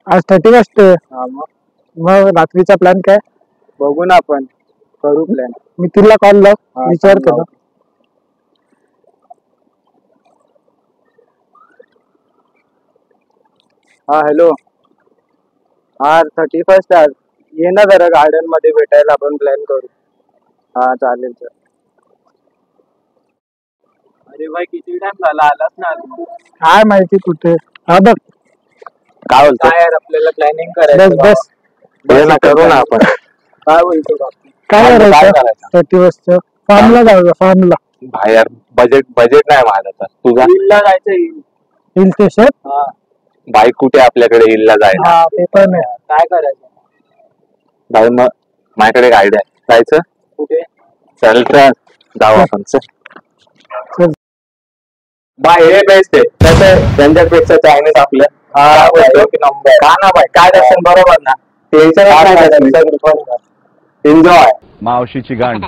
आज 31 हा मग मग रात्रीचा प्लॅन काय? बघू ना आपण करू प्लॅन. मी तिला कॉल लाव हा, विचारतो लाव. ना. हा हॅलो. हा 31 आज ये ना जरा गार्डन मध्ये भेटायला आपण प्लॅन करू. हा चालेल सर. अरे भाई किती टाइम झाला आलाच ना अजून. काय माहिती कुठे. हा बघ काय बोलतो? काय यार आपल्याला प्लॅनिंग बस करायचं बस ये ना करू ना आपण. काय बोलतो बाकी? काय काय करायचं करायचं? 31 फार्मला जाऊया फार्मला. बाहेर बजेट नाही माझं तर. तुझा हिलला जायचं हिल. Hill station. हा बाईक कुठे आपल्याकडे हिलला जायला? हा ते पण आहे. काय करायचं बाई मग माझ्याकडे एक आयडिया जायचं. कुठे? चल तर जाऊ आपण चल. चल. बाय हे बेस्ट आहे तसं त्यांच्यापेक्षा चायनीज आपलं. हा नंबर का ना बाय काय दर्शन बरोबर ना. टेन्शन नाही. एन्जॉय मावशीची गांड